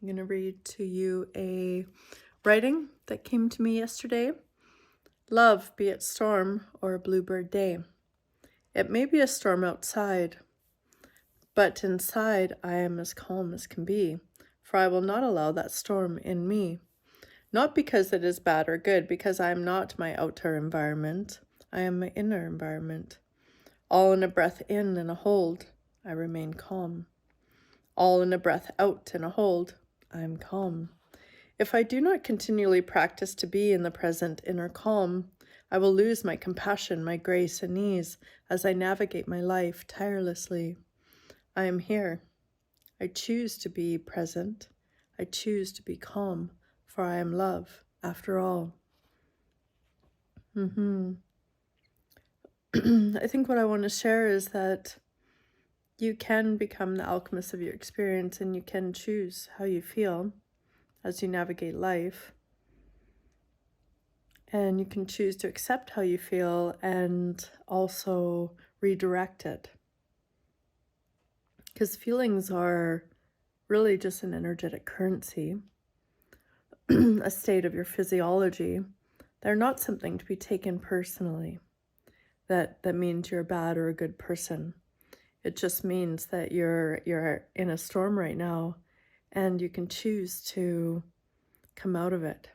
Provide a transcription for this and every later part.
I'm going to read to you a writing that came to me yesterday. Love, be it storm or a bluebird day. It may be a storm outside, but inside I am as calm as can be, for I will not allow that storm in me. Not because it is bad or good, because I am not my outer environment. I am my inner environment. All in a breath in and a hold, I remain calm. All in a breath out and a hold, I am calm. If I do not continually practice to be in the present inner calm, I will lose my compassion, my grace, and ease as I navigate my life tirelessly. I am here. I choose to be present. I choose to be calm, for I am love, after all. I think what I want to share is that you can become the alchemist of your experience, and you can choose how you feel as you navigate life. And you can choose to accept how you feel and also redirect it. Because feelings are really just an energetic currency, a state of your physiology. They're not something to be taken personally. That means you're a bad or a good person. It just means that you're in a storm right now, and you can choose to come out of it.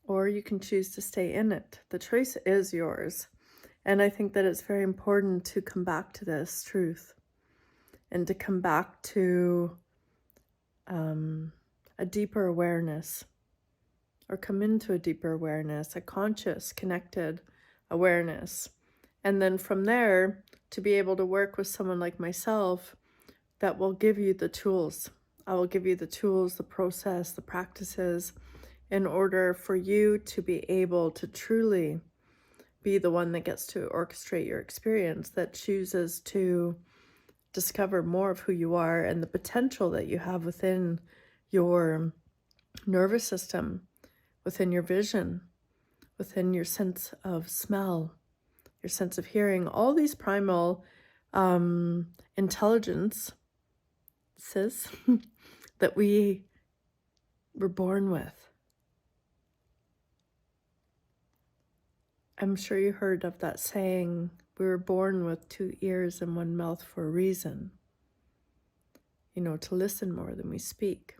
Or you can choose to stay in it. The choice is yours. And I think that it's very important to come back to this truth and to come back to a deeper awareness, or come into a deeper awareness, a conscious, connected awareness. And then from there, to be able to work with someone like myself that will give you the tools. I will give you the tools, the process, the practices, in order for you to be able to truly be the one that gets to orchestrate your experience, that chooses to discover more of who you are and the potential that you have within your nervous system, within your vision, within your sense of smell, your sense of hearing, all these primal intelligences that we were born with. I'm sure you heard of that saying, we were born with 2 ears and 1 mouth for a reason. To listen more than we speak.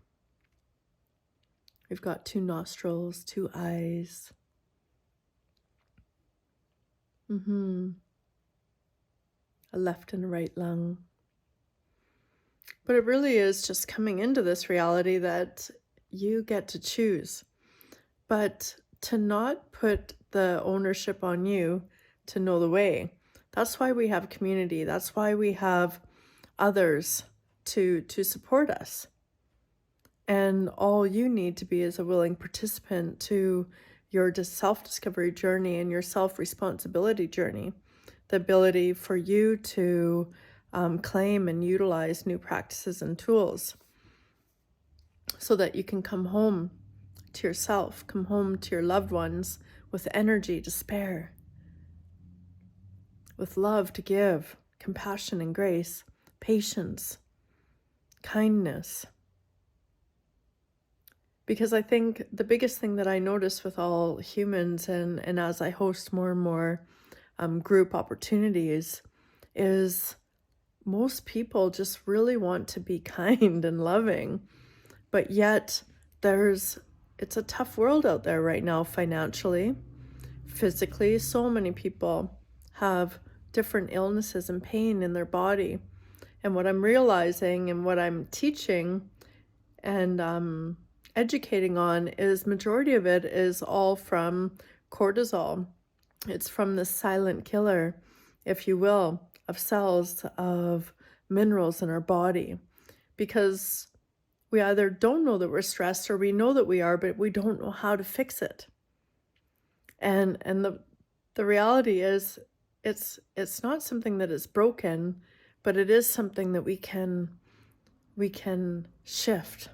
We've got 2 nostrils, 2 eyes. A left and a right lung. But it really is just coming into this reality that you get to choose. But to not put the ownership on you to know the way. That's why we have community. That's why we have others to support us. And all you need to be is a willing participant to your self-discovery journey and your self-responsibility journey. The ability for you to claim and utilize new practices and tools so that you can come home to yourself, come home to your loved ones with energy to spare, with love to give, compassion and grace, patience, kindness. Because I think the biggest thing that I notice with all humans, and as I host more and more group opportunities, is most people just really want to be kind and loving, but yet it's a tough world out there right now, financially, physically. So many people have different illnesses and pain in their body. And what I'm realizing and what I'm teaching and educating on is majority of it is all from cortisol. It's from the silent killer, if you will, of cells, of minerals in our body. Because we either don't know that we're stressed, or we know that we are, but we don't know how to fix it. And the reality is it's not something that is broken, but it is something that we can shift.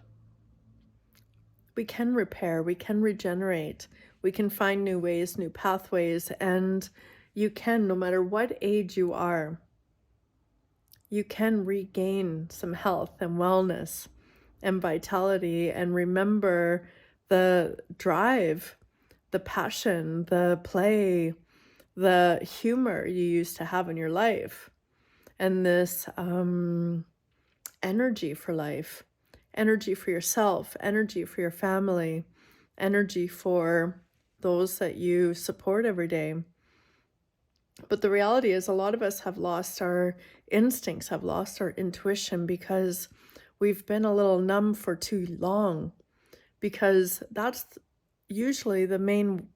We can repair, we can regenerate, we can find new ways, new pathways, and you can, no matter what age you are, you can regain some health and wellness and vitality, and remember the drive, the passion, the play, the humor you used to have in your life, and this energy for life, energy for yourself, energy for your family, energy for those that you support every day. But the reality is, a lot of us have lost our instincts, have lost our intuition because we've been a little numb for too long. Because that's usually the main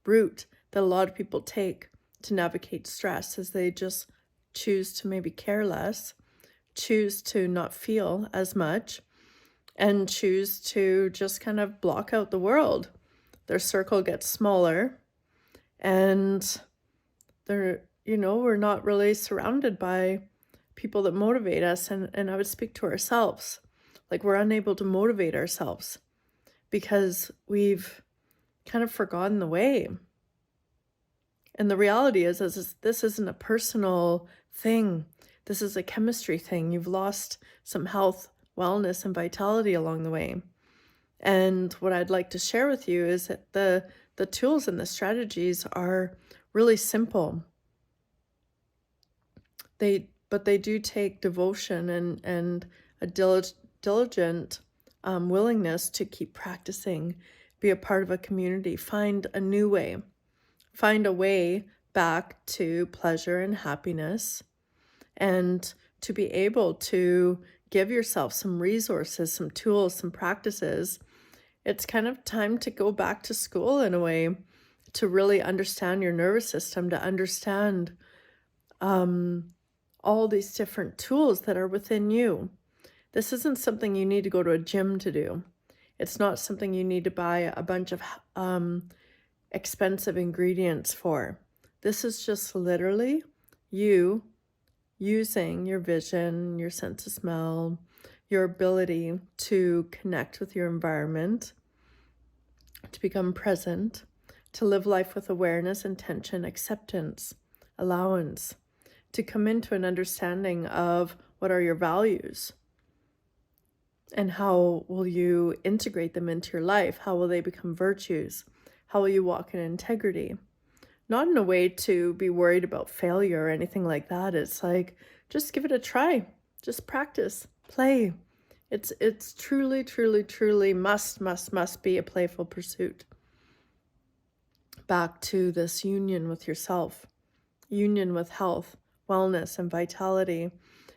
route that a lot of people take to navigate stress, is they just choose to maybe care less, choose to not feel as much, and choose to just kind of block out the world. Their circle gets smaller, and we're not really surrounded by people that motivate us. And I would speak to ourselves. Like, we're unable to motivate ourselves because we've kind of forgotten the way. And the reality is this isn't a personal thing. This is a chemistry thing. You've lost some health, wellness, and vitality along the way. And what I'd like to share with you is that the tools and the strategies are really simple. But they do take devotion and a diligent willingness to keep practicing, be a part of a community, find a new way, find a way back to pleasure and happiness, and to be able to give yourself some resources, some tools, some practices. It's kind of time to go back to school in a way, to really understand your nervous system, to understand all these different tools that are within you. This isn't something you need to go to a gym to do. It's not something you need to buy a bunch of expensive ingredients for. This is just literally you using your vision, your sense of smell, your ability to connect with your environment, to become present, to live life with awareness, intention, acceptance, allowance, to come into an understanding of what are your values and how will you integrate them into your life. How will they become virtues? How will you walk in integrity? Not in a way to be worried about failure or anything like that. It's like, just give it a try. Just practice, play. It's truly, truly, truly must be a playful pursuit. Back to this union with yourself, union with health, wellness, and vitality,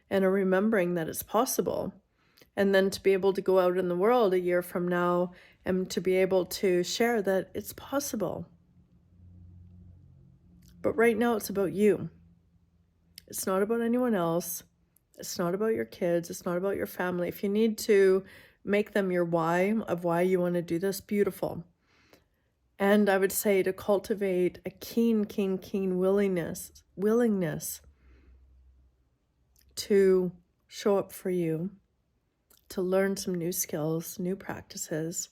and a remembering that it's possible. And then to be able to go out in the world a year from now and to be able to share that it's possible. But right now it's about you. It's not about anyone else. It's not about your kids. It's not about your family. If you need to make them your why of why you want to do this, beautiful. And I would say to cultivate a keen willingness to show up for you, to learn some new skills, new practices,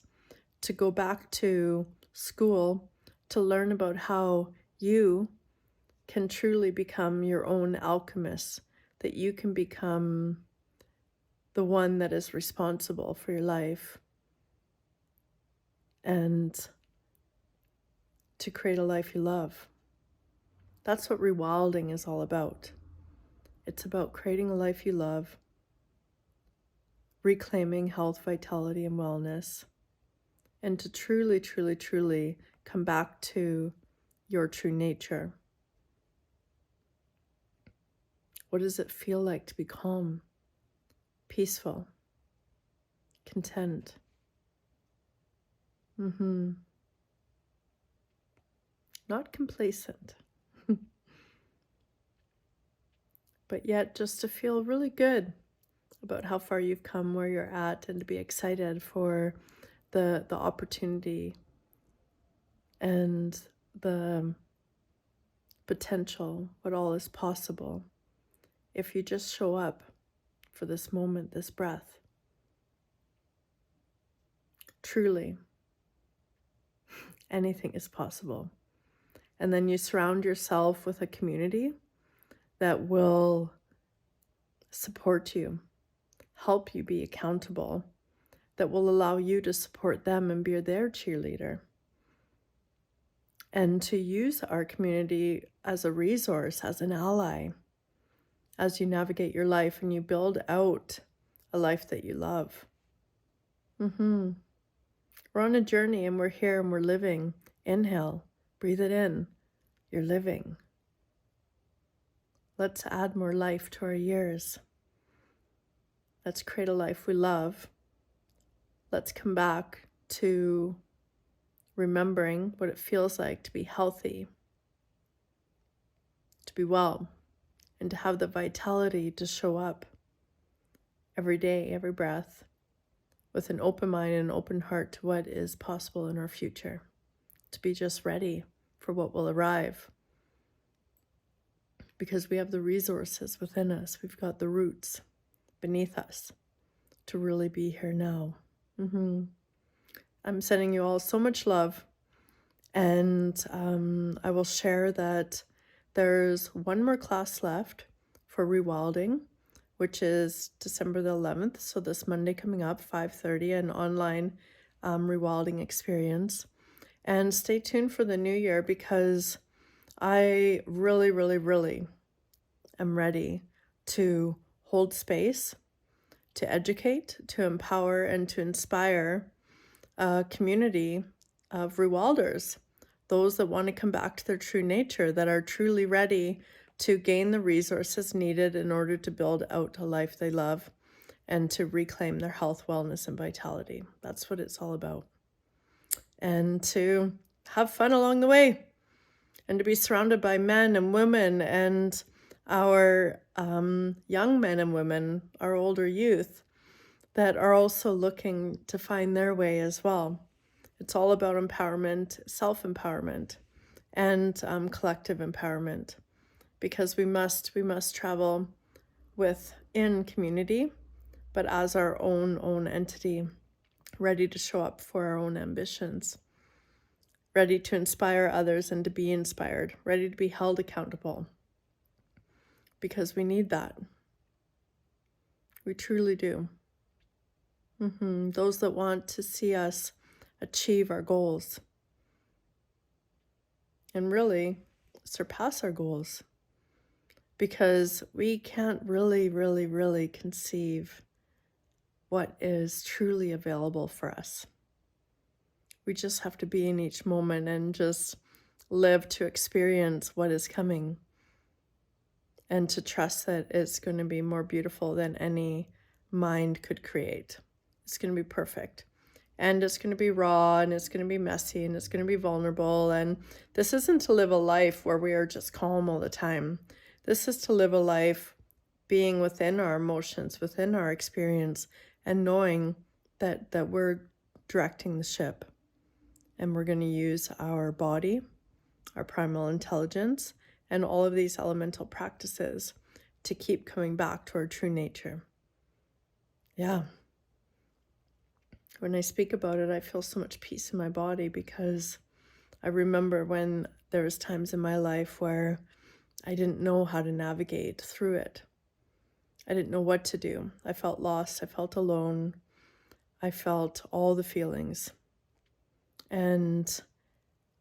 to go back to school, to learn about how you can truly become your own alchemist, that you can become the one that is responsible for your life, and to create a life you love. That's what rewilding is all about. It's about creating a life you love, reclaiming health, vitality, and wellness, and to truly, truly, truly come back to your true nature. What does it feel like to be calm, peaceful, content? Not complacent, but yet just to feel really good about how far you've come, where you're at, and to be excited for the opportunity and the potential, what all is possible if you just show up for this moment, this breath. Truly, anything is possible. And then you surround yourself with a community that will support you, help you be accountable, that will allow you to support them and be their cheerleader. And to use our community as a resource, as an ally, as you navigate your life and you build out a life that you love. We're on a journey and we're here and we're living. Inhale, breathe it in. You're living. Let's add more life to our years. Let's create a life we love. Let's come back to remembering what it feels like to be healthy, to be well, and to have the vitality to show up every day, every breath, with an open mind and an open heart to what is possible in our future, to be just ready for what will arrive. Because we have the resources within us, we've got the roots beneath us to really be here now. I'm sending you all so much love, and I will share that there's one more class left for rewilding, which is December the 11th, so this Monday coming up, 5:30, an online rewilding experience. And stay tuned for the new year, because I really, really, really am ready to hold space, to educate, to empower, and to inspire a community of rewilders, those that want to come back to their true nature, that are truly ready to gain the resources needed in order to build out a life they love and to reclaim their health, wellness, and vitality. That's what it's all about. And to have fun along the way, and to be surrounded by men and women and our young men and women, our older youth, that are also looking to find their way as well. It's all about empowerment, self-empowerment, and collective empowerment, because we must travel within community, but as our own entity, ready to show up for our own ambitions, ready to inspire others and to be inspired, ready to be held accountable, because we need that. We truly do. Those that want to see us achieve our goals and really surpass our goals, because we can't really conceive what is truly available for us. We just have to be in each moment and just live to experience what is coming, and to trust that it's going to be more beautiful than any mind could create. It's going to be perfect. And it's going to be raw, and it's going to be messy, and it's going to be vulnerable. And this isn't to live a life where we are just calm all the time. This is to live a life being within our emotions, within our experience, and knowing that we're directing the ship. And we're going to use our body, our primal intelligence, and all of these elemental practices to keep coming back to our true nature. Yeah. When I speak about it, I feel so much peace in my body, because I remember when there was times in my life where I didn't know how to navigate through it. I didn't know what to do. I felt lost. I felt alone. I felt all the feelings. And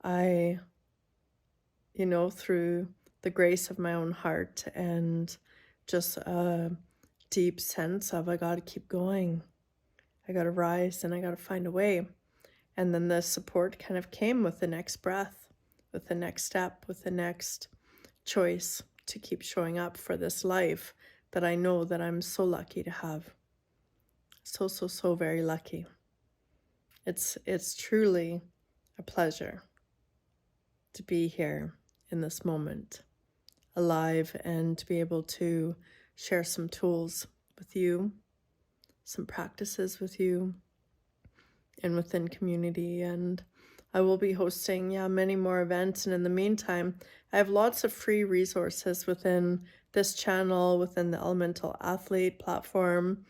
I, through the grace of my own heart and just a deep sense of, I got to keep going. I got to rise and I got to find a way. And then the support kind of came with the next breath, with the next step, with the next choice to keep showing up for this life that I know that I'm so lucky to have. So very lucky. It's truly a pleasure to be here in this moment, alive, and to be able to share some tools with you, some practices with you, and within community. And I will be hosting, many more events. And in the meantime, I have lots of free resources within this channel, within the Elemental Athlete platform,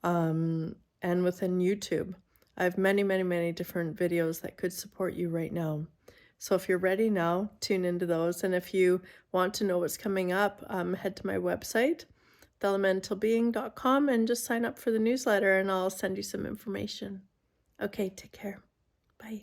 and within YouTube. I have many different videos that could support you right now. So if you're ready now, tune into those. And if you want to know what's coming up, head to my website, theelementalbeing.com and just sign up for the newsletter and I'll send you some information. Okay, take care. Bye.